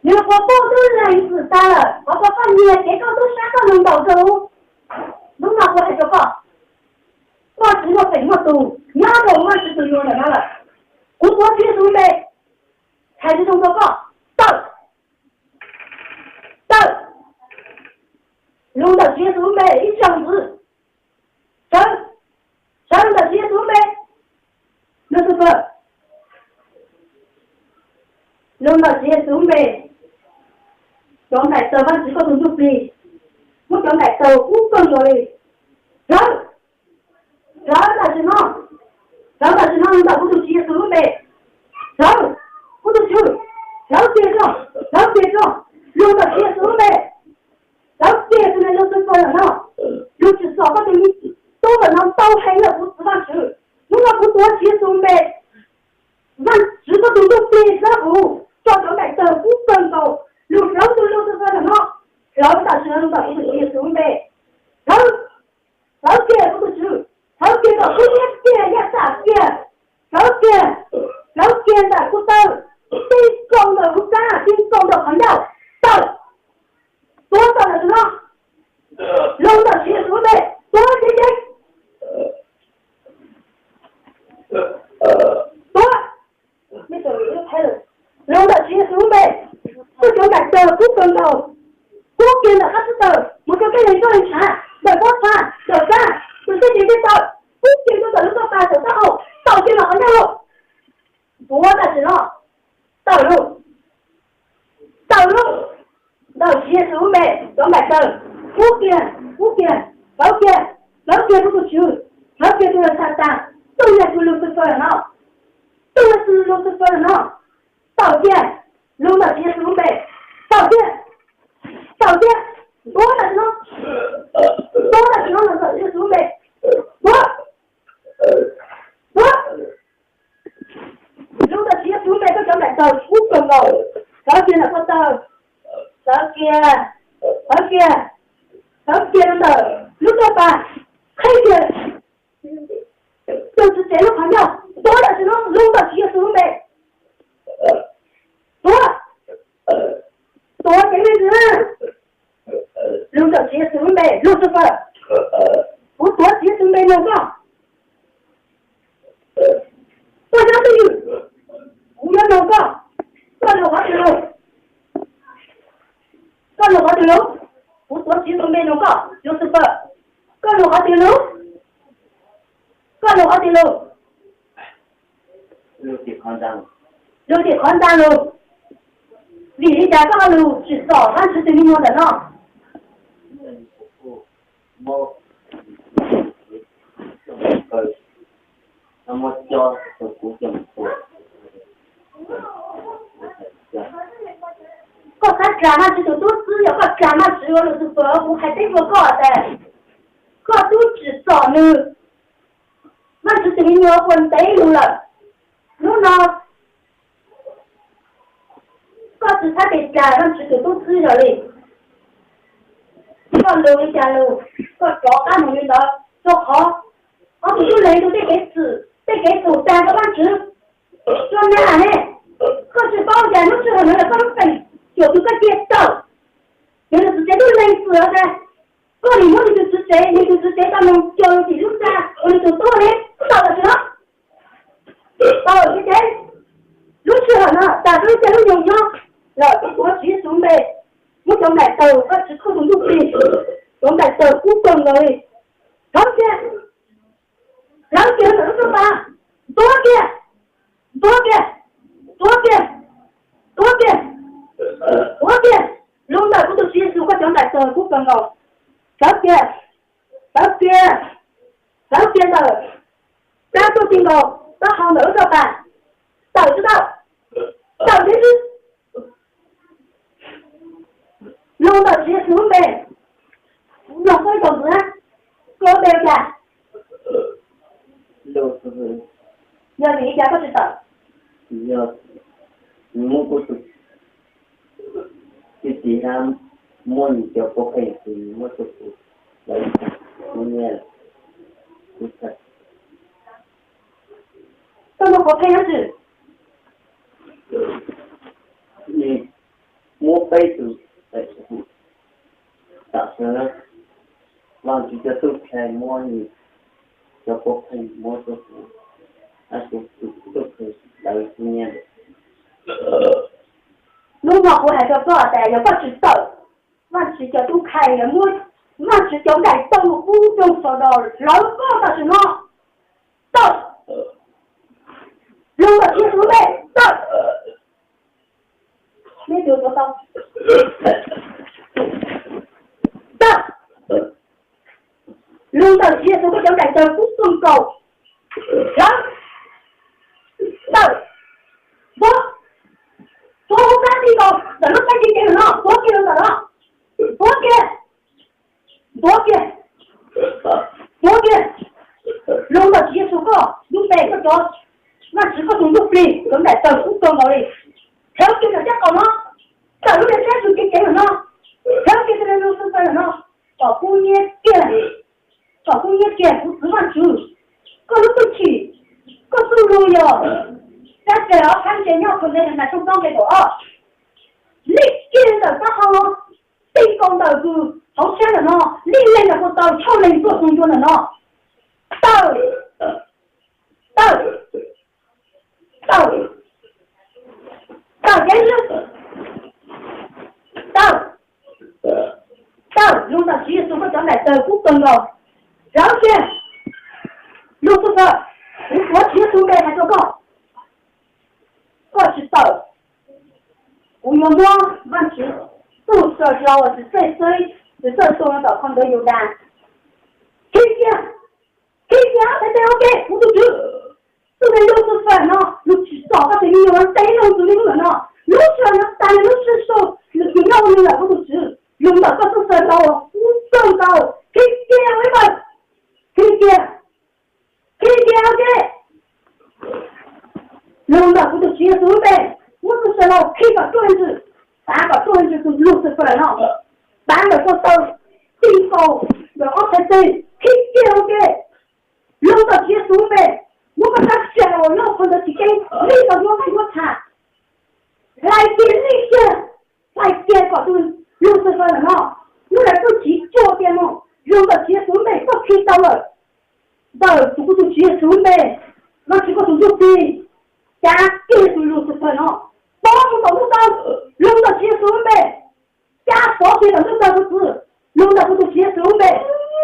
如果不都人死杀了，我把你结构都杀到能导走，能拿过来就好。我只要什么都，哪个我是都用了了，我多接受呗，还是中国报，到，用到接受呗，一箱子，上到接受呗，那是个，用到接受呗。状态这番几个动作对，我状态都不更对，然但是呢，那不就接受呗，不就接着，用到接受呗，接受呢就是说了呢，就是说个东西，都可能都黑了不知道是，如果不多接受呗，那几个动作对之后，状态都不更高。60分了呢，然后到时候到一个接受呗，然后接不住，然后接到后面接也啥接，然后接的不到，最高的不干，最高的朋友到多少的时候，弄到接受呗，多没手又拍了，弄到接受呗。不想改的不更高，我变的还是的，我就跟人做人传，要多传，要干，有些姐姐到，不变的能够把手上后，到进了好像路，多的时候，道路，到接受呗，要买的，不变，老变不出去，老变都要上山，都要是60分了，都是60分了，到店。弄到接受呗，道歉，多的时候能到接受呗，弄到接受呗，都想买到5分了，道歉了不到，道歉的6.8，开学，就是这个朋友，多的时候弄到接受呗。多给妹子，弄到接受呗，60分，不多接受呗那个，我想对于5元那个，干了好几楼，不多接受呗那个60分，干了好几楼，有点夸张了。离你家大路至少30厘米的呢。那么教的不这么多。我看干嘛这都只要个干嘛只有60分，我还得不搞的，搞都至少呢，那是等于我混对路了，路呢？我是他给家人吃的都吃了嘞，我留一家喽，我早干弄的做好，我不就人都得给吃，得给煮3个饭吃，说哪呢？可是保险都吃了那个分费，就是个节奏，有的直接就累死了噻。过年我就直接，你就直接咱们交流记录噻，我就多呢，到了去了，到了去都吃了呢，大家在都用上。我接受呗，我想买豆，我吃口中都可以，想买豆不分了嘞，了解了什么？多少，弄到不都接受，我想买豆不分了，了解的，咱都听到，到好楼上班，早知道，早就是。弄到接受呗，弄回种子，多少钱？60分。要离家不知道。我不是，就这样，我一就不配，我就不来，我念了，不是。配样子。你摸杯子在时候，打算呢，忘记这都开摸你，要不可以摸着手，那是都可以来纪念的。路上我还叫多少代，也不知道，忘记叫都开了摸，忘记叫来到屋中说到老高的什么，到，路上听说没到。没有多少。到，路到结束，我想来到不松高，然到，我三地高，怎么才几点了？多几了了？多几，路到结束个，路北个多，那10个钟头飞，咁来到不松高哩。条件人家搞呢，假如人家就给人呢，条件的人都是个人呢，搞工业店不是万主，各路不起，各收入哟，但是要看见要可能人家收账给我啊，你见的刚好，被讲的是好些人呢，另类的不到超人做工作的呢，到。到结束，到用到结束，我将来的不等了，然后先60分，我结束给还做够，我知道，我用多问题，不需要我是最说了到看到有单，可以讲，再对我给，我都知。这个60分呢，你去找个谁有人逮了就有人了，60分呢，单60手，你要用了不都知，用了60分高，不更高，可以点为本，可以点，OK，用了不都结束呗，50分了，可以把段子，3个段子是60分了，3个说到最高，然后才对，可以点 OK， 用到结束呗。我把它写了，我要分的几根，那个我给我看，来点那些，来点个都60分了嘛，我来不及做点嘛，用到结束没，都可以到了，这个就结束没，那这个就对，加结束60分了，包不到，用到结束没，加少些了都到不是，用到不就结束没，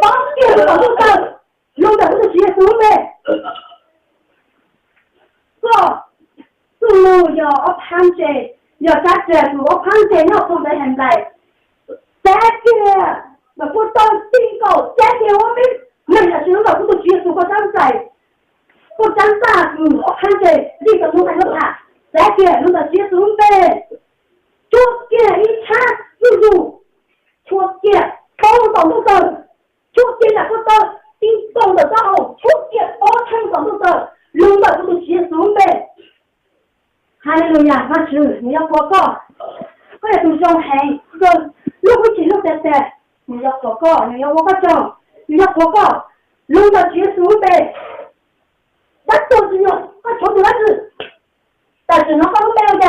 包结束都到，用到不就结束没。路要攀着，要咋子？我攀着要放在现在。再个，我不到顶高，再个我们那时候我不结束，我长在，我长大我攀着那个我还要爬。再个，那个结束呗，左点一叉入，左点高到左点那个到顶高的到，左点高长到到，弄到不结束呗。哈利路亚，那是你要祷告，我也都想喊个录不起录在在，你要祷告，你要我个讲，你要祷告，录到结束呗。我都是用，我从头开始，但是那个都没有的，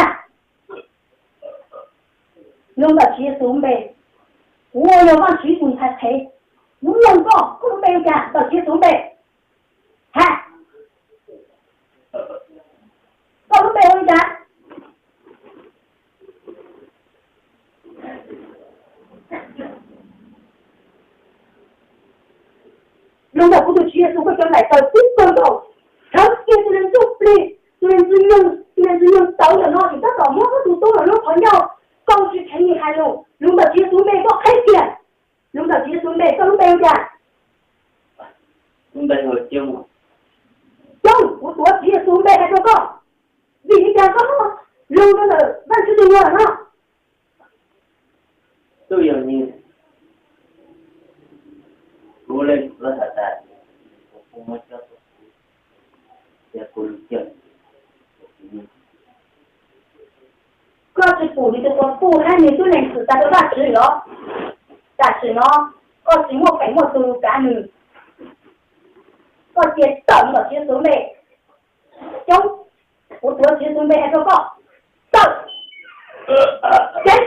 录到结束呗。我要往水中才推，无人讲，我都没有干到结束呗，嗨。我都没有干，弄到不都结束，我将来到最高头，然后这些人就不对，虽然是用刀的那里，但搞么我都懂了，我朋友高级成你还有，弄到结束没到开点，弄到结束没都没有干，没有节目，有我说结束没还说告。你讲什么？扔到了万事都完了。都有你，无论多少代，我父母教的，也不能教。各是鼓励的说，不然你就能死在这大只了。但是呢，我是我给我都干你，我接等我接受没，有。我多去准备还说告，走，开始，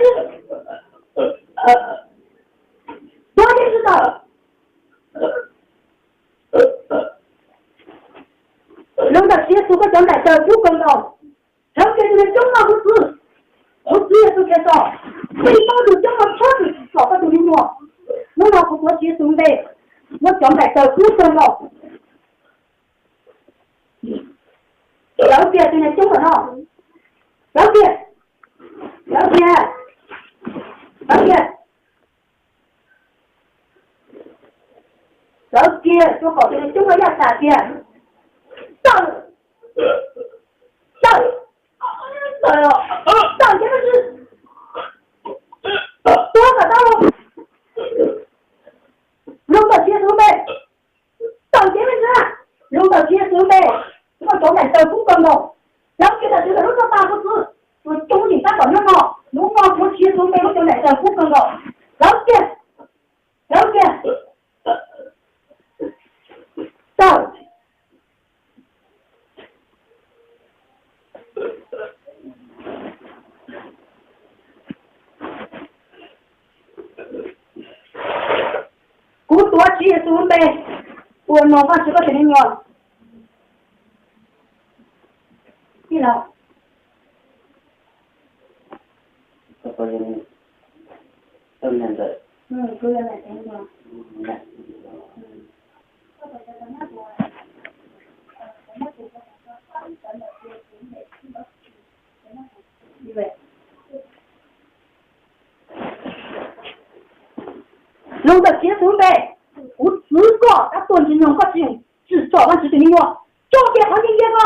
多开始走。扔到结束个状态的不更高，然后给你们中了不是也是开少，所以当时中了确实少个东西我，弄到不多结束呗，我状态的不更高，了解现在中了呢，了解，就好现在中了要啥钱？上，哎呦，上前面是多少道？扔到结束呗，上前面是扔到结束呗，这个状态都不更高，然后给他这个扔到大不是，我中间大搞弄好，弄好我结束呗，我状态都不更高，了解，上。กูตัวชี้สูงไปตัวน้องก็ชื่อก็เป็นยังไงนี่เราก็เป็นต้นนั่นเลยคืออะไรเป็นยังไง弄到结束呗，我自个他多金融个金只早晚是对你用，中间行情结果，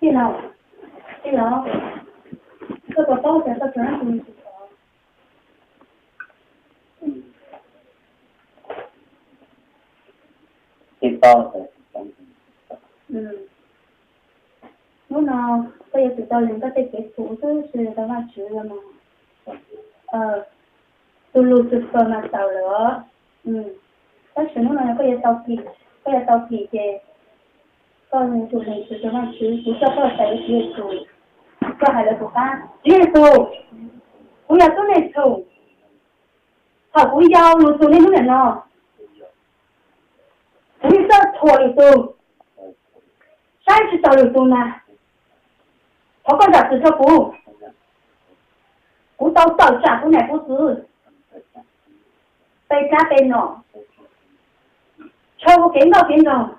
对了，这个保险的责任东西。最高的。我呢，我也知道人家在给组织是的话值了嘛，都60分嘛少了，但是呢，我也到底的，个人就没值的话值，不叫个谁结束，这还来不干，结束，不要做那种，好不要录做那种人哦，不是错的都，30兆有多呢？我刚才是说不到早上不乃不是，被加被弄，错误给到给弄，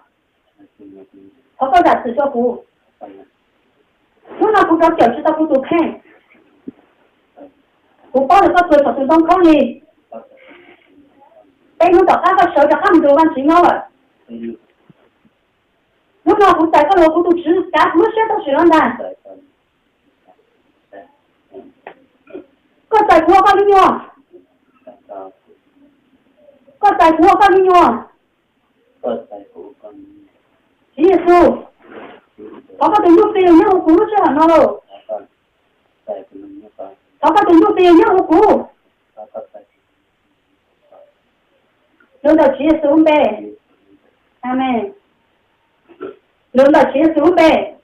我刚才是说不，我那不知道90到不多看，我报了个多少分钟看呢，被弄到那个手就看不着往前腰了，我那不在个罗不都吃，干不学到学了呢。个在国告诉你哦，个在国告诉你哦，耶稣，我个对有别人有苦是很咯，我个对有别人有苦，轮到耶稣呗，阿门，轮到耶稣呗，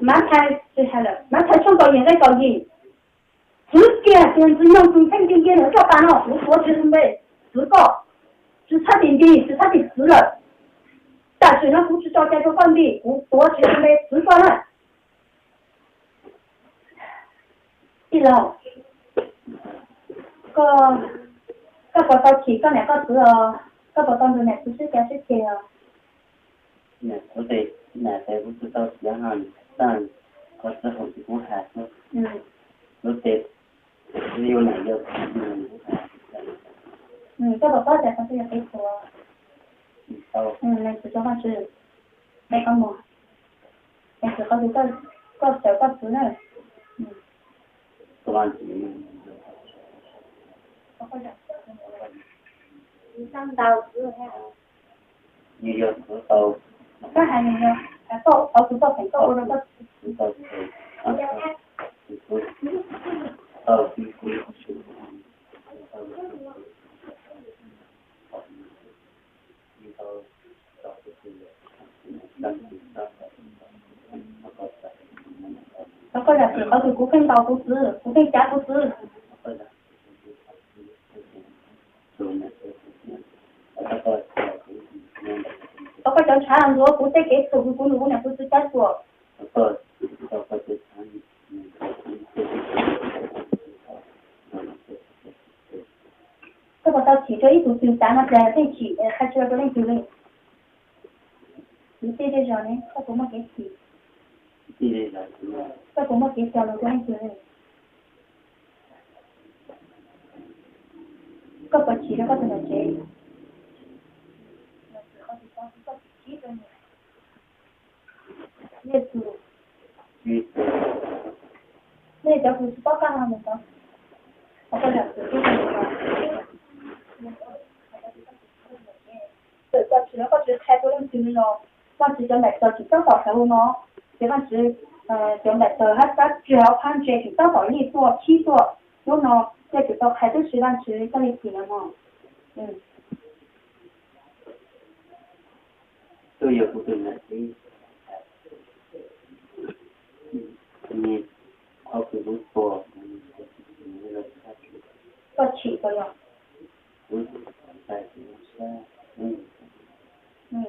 满台就下了，满台上高应该高音。直接电子用中肯定给人叫班了，我说就是没4个，是差点死了，但是呢不知道这个放的，我说就是没4个了，对了，个到起个2个字哦，个当中呢不是解释的哦。我得不知道怎样，但我之后就不还是。我得。只有哪个这个报价它是要给出哦。那只说话是没干嘛，但是好像个小个词呢。多少钱？3到4哈。你有10到。那还没有，到10到10到我那个。10到10。到底会是 có là sự có từ cú khen tàu cú sư cú khen cá cú sư có cho trả làm rồi cú tê kế từ cú lú này cú sư cá của cái bọn tao chỉ cho ít tụ tiền tám mà là cái chỉ khai chưa có lên từ lên tê đây rồi này có một cái chỉ có một cái cho nó lên từ lên có một chỉ nó có thể là chế列祖，那叫不是报干了吗？我不了解这个。对，叫只能够只开多两斤咯，我只叫来到只正好头咯，这个只叫来到他只要看这只正好力做七做，有呢，这只到开的时间只这里起了嘛，都有不对的，你好比如说，要起的呀。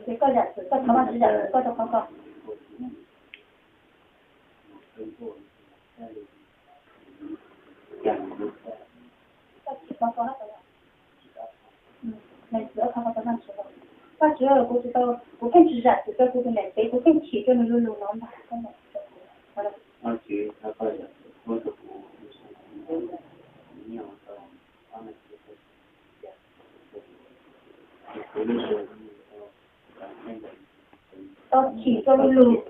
这个日子，这他妈是日子，这都好搞。每次他们都能吃到，他只要估计到不肯吃日子，这估计来背不肯起，就能有能买，真的。好了。到起这个路。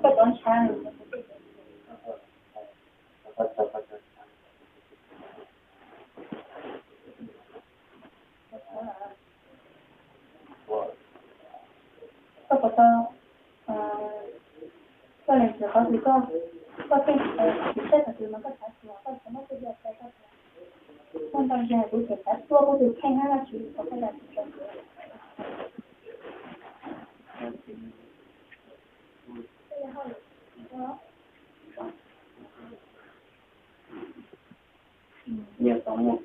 不赚钱。这个到个人只好几个电其实它就能够才说，到什么都要才到。放到现在都简单，做不就看看去，我现在就也懂我。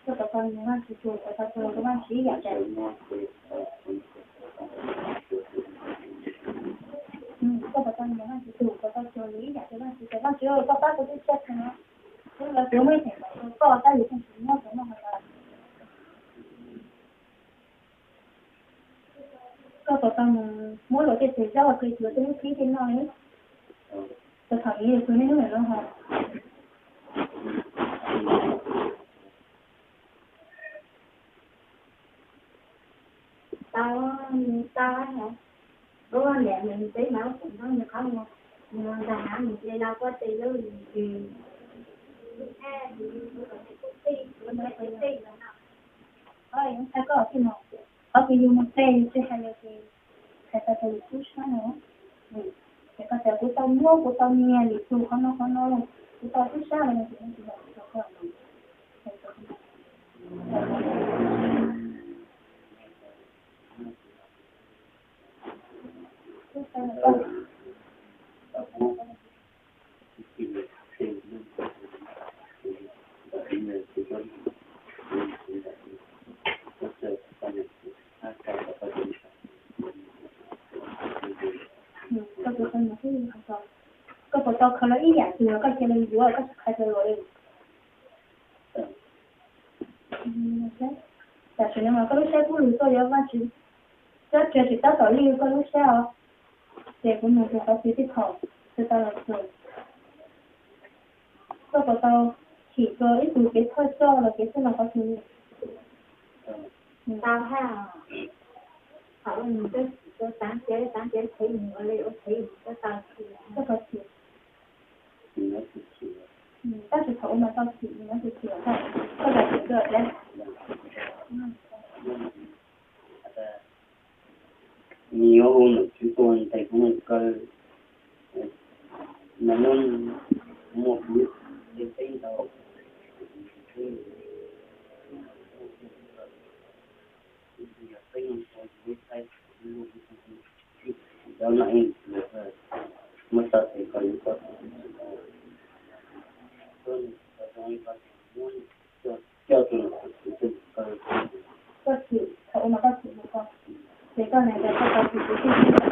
这个跟你们去做，这个跟我们是一样的。这个跟你们去做，这个就一样的问题，这个只有一个八个就切成了，这个不危险的，到大有空时要怎么回来？这个跟mỗi loại cái gì đó cái chuyện cái khí trên nói, tôi thấy là tôi nên nói ha. Tao hả? Bố mẹ mình tí máu cũng nói như không mà hả mình đi đâu có tí nữa thì 他告诉我，我给你们带这还有个，还在这里出山哦，这个在不到摸不到面里头，好弄，不到出山了，就这个，这个真的是很高，这个到可能一两天了，这些人如果开始了，但是呢嘛，这些不如说要完全，这就是到手里这些哦，这个呢就好自己跑，知道了是，这个到起个一组给特效了，给这么好听。到哈，好，你这三节可以我嘞，我可以这到期。这个起，但是头嘛到起，你们是起了，这个几个人，你有去做在工个，那种模糊的味道，要那一么大的可以做，叫做这起头嘛到起不高，这个呢在这个起不进去。